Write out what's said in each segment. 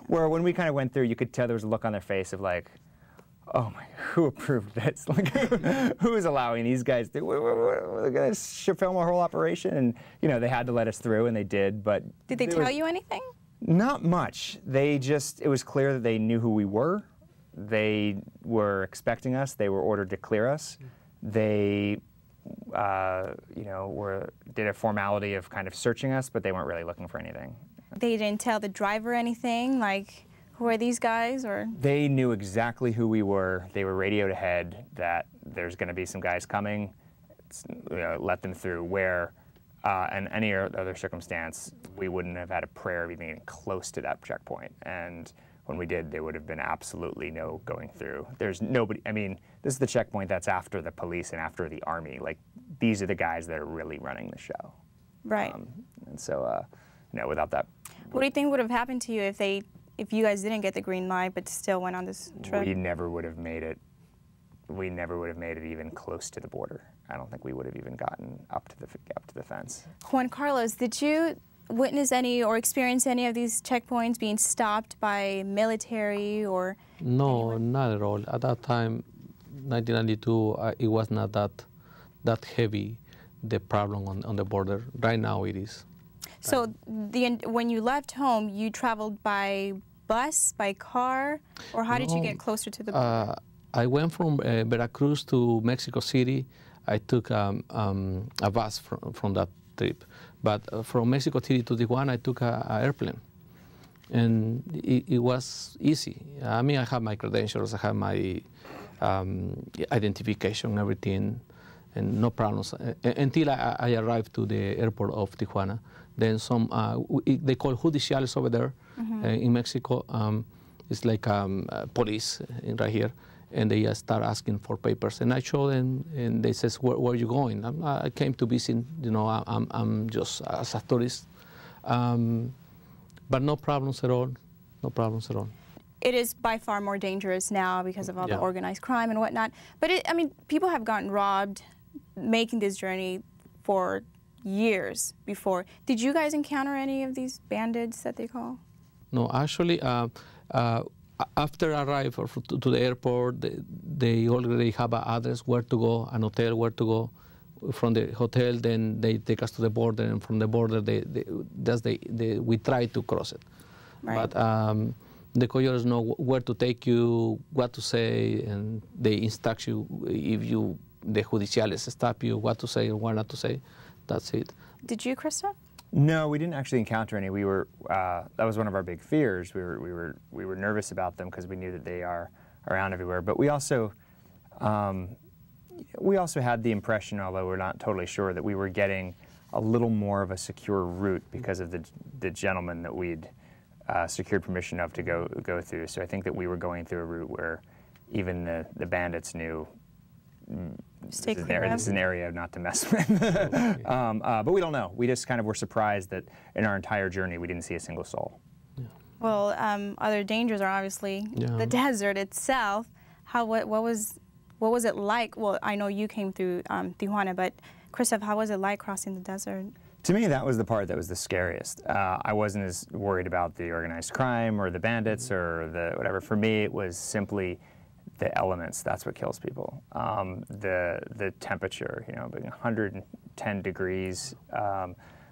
Where when we kind of went through, you could tell there was a look on their face of like, oh my, who approved this? Like, who is allowing these guys to, we're going to film a whole operation? And, you know, they had to let us through, and they did, but... Did they tell you anything? Not much. They just, it was clear that they knew who we were. They were expecting us. They were ordered to clear us. They, you know, did a formality of kind of searching us, but they weren't really looking for anything. They didn't tell the driver anything, like, who are these guys, or? They knew exactly who we were. They were radioed ahead that there's going to be some guys coming. Let them through. Where, in any other circumstance, we wouldn't have had a prayer of even getting close to that checkpoint. And when we did, there would have been absolutely no going through. There's nobody. I mean, this is the checkpoint that's after the police and after the army. Like, these are the guys that are really running the show. Right. And so, you know, without that. What do you think would have happened to you if you guys didn't get the green light but still went on this trip? We never would have made it. We never would have made it even close to the border. I don't think we would have even gotten up to the fence. Juan Carlos, did you witness any or experience any of these checkpoints being stopped by military or? No, anyone? not at all. At that time, 1992, it was not that heavy, the problem on the border. Right now it is. So when you left home, you traveled by bus, by car, or how did you get closer to the border? I went from Veracruz to Mexico City. I took a bus from that trip. But from Mexico City to Tijuana, I took an airplane. And it was easy. I mean, I have my credentials, I have my identification, everything, and no problems. Until I arrived to the airport of Tijuana. Then they call judiciales over there in Mexico. It's like police right here. And they start asking for papers. And I show them, and they says, where are you going? I came to visit, you know, I'm just as a tourist. But no problems at all, no problems at all. It is by far more dangerous now because of all the organized crime and whatnot. But I mean, people have gotten robbed making this journey for years before. Did you guys encounter any of these bandits that they call? No, actually, after I arrived to the airport, they already have an address where to go, an hotel where to go. From the hotel, then they take us to the border, and from the border, we try to cross it. Right. But the coyotes know where to take you, what to say, and they instruct you if the judiciales stop you, what to say and what not to say. That's it. Did you, Christof? No, we didn't actually encounter any. We were that was one of our big fears. We were nervous about them because we knew that they are around everywhere. But we also had the impression, although we're not totally sure, that we were getting a little more of a secure route because of the gentleman that we'd secured permission of to go through. So I think that we were going through a route where even the bandits knew this is an area not to mess with. But we don't know. We just kind of were surprised that in our entire journey we didn't see a single soul. Yeah. Well, other dangers are obviously the desert itself. What was it like? Well, I know you came through Tijuana, but Christof, how was it like crossing the desert? To me, that was the part that was the scariest. I wasn't as worried about the organized crime or the bandits or the whatever. For me, it was simply the elements. That's what kills people. The temperature, you know, being 110 degrees,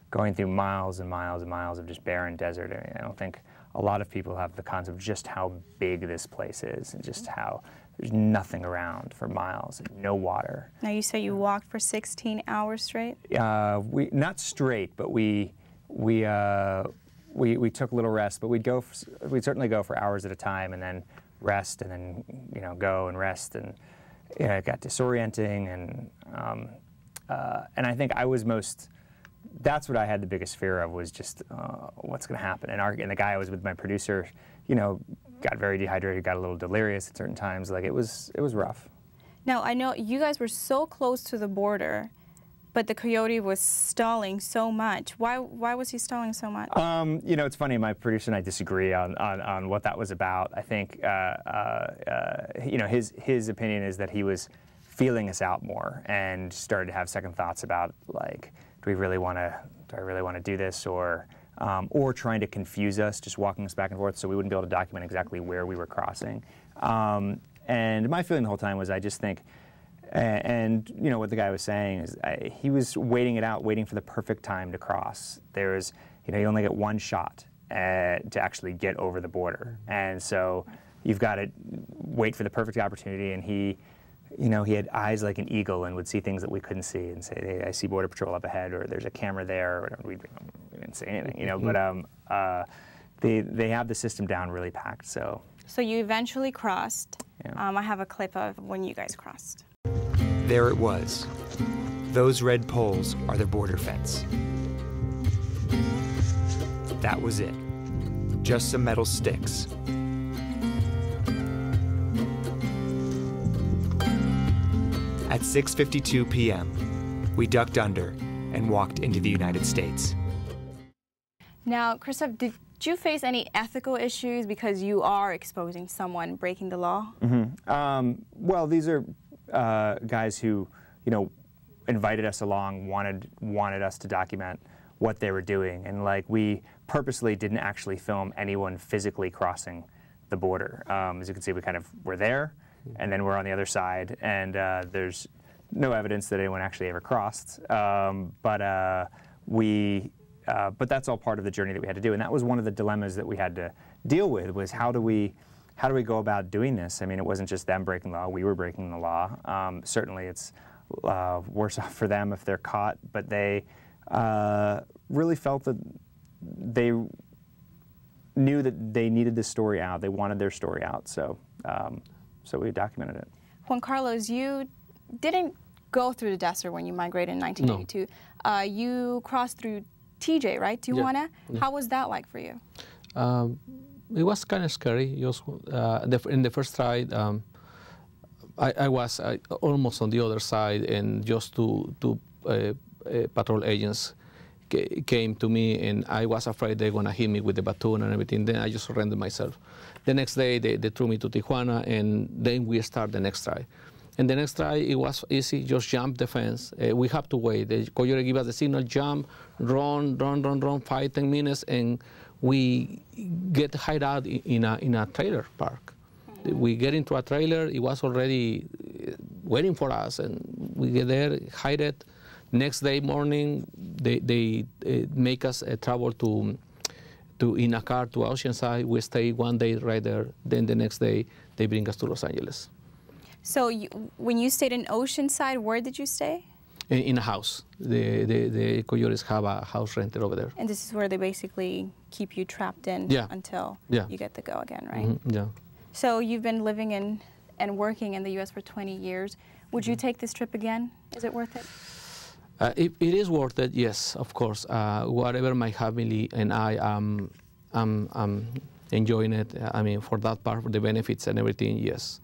going through miles and miles and miles of just barren desert. I don't think a lot of people have the concept of just how big this place is and just how there's nothing around for miles and no water. Now you say you walked for 16 hours straight? Not straight, but we took little rest. But we'd certainly go for hours at a time and then rest and then go and rest, and it got disorienting, and I think I was that's what I had the biggest fear of, was just what's going to happen. And the guy I was with, my producer, got very dehydrated, got a little delirious at certain times. Like it was rough. Now I know you guys were so close to the border, but the coyote was stalling so much. Why was he stalling so much? It's funny. My producer and I disagree on what that was about. I think his opinion is that he was feeling us out more and started to have second thoughts about, like, do I really want to do this, or or trying to confuse us, just walking us back and forth, so we wouldn't be able to document exactly where we were crossing. And my feeling the whole time was, I just think, and you know what the guy was saying is, he was waiting it out, waiting for the perfect time to cross. There's, you know, you only get one shot to actually get over the border, and so you've got to wait for the perfect opportunity. And he, you know, he had eyes like an eagle and would see things that we couldn't see, and say, "Hey, I see Border Patrol up ahead," or "There's a camera there," or whatever. We didn't say anything, you know. But they have the system down really packed. So you eventually crossed. Yeah. I have a clip of when you guys crossed. There it was. Those red poles are the border fence. That was it. Just some metal sticks. At 6:52 p.m., we ducked under and walked into the United States. Now, Christof, did you face any ethical issues because you are exposing someone breaking the law? Well, these are guys who, you know, invited us along, wanted us to document what they were doing, and like we purposely didn't actually film anyone physically crossing the border. As you can see, we kind of were there, and then we're on the other side, and there's no evidence that anyone actually ever crossed. But that's all part of the journey that we had to do, and that was one of the dilemmas that we had to deal with, was how do we go about doing this? I mean, it wasn't just them breaking the law, we were breaking the law. Certainly it's worse off for them if they're caught, but they really felt that they knew that they needed this story out. They wanted their story out, so we documented it. Juan Carlos, you didn't go through the desert when you migrated in 1982. No. You crossed through TJ, right? Tijuana? Yeah. How was that like for you? It was kind of scary. Just, in the first ride, I was almost on the other side, and just two patrol agents came to me, and I was afraid they're going to hit me with the baton and everything. Then I just surrendered myself. The next day, they threw me to Tijuana, and then we start the next try. And the next try, it was easy, just jump the fence. We have to wait. The coyote give us the signal, jump, run, 5-10 minutes, and we get hide out in a trailer park. We get into a trailer, it was already waiting for us, and we get there, hide it. Next day morning, they make us travel to in a car to Oceanside. We stay one day right there. Then the next day, they bring us to Los Angeles. So when you stayed in Oceanside, where did you stay? In a house. The coyotes have a house rented over there. And this is where they basically keep you trapped in until you get to go again, right? Mm-hmm. Yeah. So you've been living and working in the U.S. for 20 years. Would you take this trip again? Is it worth it? It is worth it, yes, of course. Whatever my family and I am enjoying it. I mean, for that part, for the benefits and everything, yes.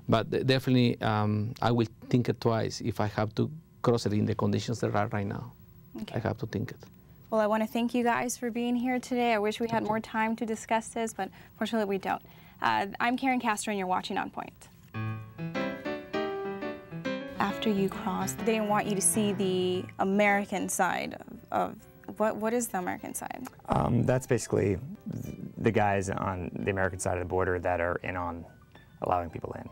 But definitely, I will think it twice if I have to cross it in the conditions that are right now. Okay. I have to think it. Well, I want to thank you guys for being here today. I wish we had more time to discuss this, but fortunately we don't. I'm Castro, and you're watching On Point. After you crossed, they didn't want you to see the American side of what is the American side? That's basically the guys on the American side of the border that are in on allowing people in.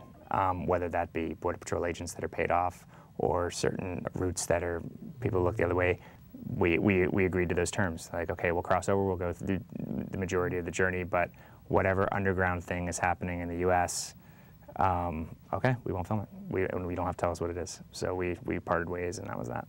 Whether that be Border Patrol agents that are paid off, or certain routes that are people look the other way, we agreed to those terms. Like, okay, we'll cross over, we'll go through the majority of the journey, but whatever underground thing is happening in the U.S., okay, we won't film it. We don't have to tell us what it is. So we parted ways, and that was that.